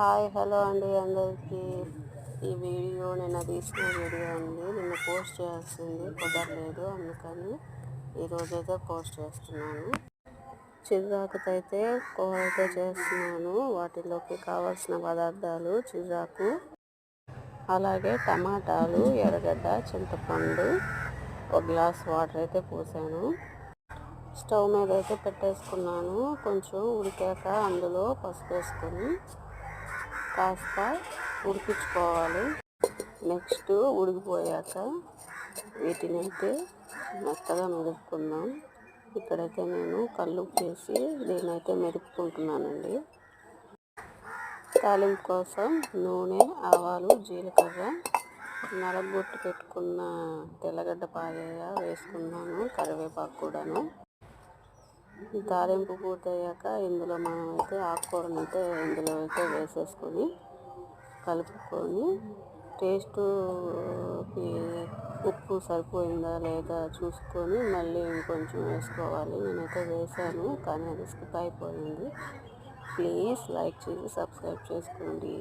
Hi hello అండి అందరికీ. ఈ వీడియో నిన్న తీసిన వీడియో అండి. నిన్న పోస్ట్ చేయాల్సింది కుదరలేదు, అందుకని ఈరోజైతే పోస్ట్ చేస్తున్నాను. చిర్రాకుతో అయితే కూరతో చేస్తున్నాను. వాటిలోకి కావాల్సిన పదార్థాలు చిర్రాకు, అలాగే టమాటాలు, ఎర్రగడ్డ, చింతపండు, ఒక గ్లాస్ వాటర్ అయితే పోసాను. స్టవ్ మీద అయితే పెట్టేసుకున్నాను. కొంచెం ఉడికాక అందులో పసుపు వేసుకొని కాస్త ఉడికించుకోవాలి. నెక్స్ట్ ఉడికిపోయాక వీటిని అయితే మెత్తగా మెదుపుకుందాం. ఇక్కడైతే నేను కల్లుప్పు వేసి దీన్నైతే మెదుపుకుంటున్నానండి. తాలింపు కోసం నూనె, ఆవాలు, జీలకర్ర, నలగొట్టు పెట్టుకున్న తెల్లగడ్డ పాయ వేసుకున్నాను, కరివేపాకు కూడాను. ఈ తాలింపు పూర్తయ్యాక ఇందులో మనమైతే ఆకుకూరను అయితే ఇందులో అయితే వేసేసుకొని కలుపుకొని టేస్ట్ ఉప్పు సరిపోయిందా లేదా చూసుకొని మళ్ళీ ఇంకొంచెం వేసుకోవాలి. నేనైతే వేసాను, కానీ అది స్కిప్ అయిపోయింది. ప్లీజ్ లైక్ చేసి సబ్స్క్రైబ్ చేసుకోండి.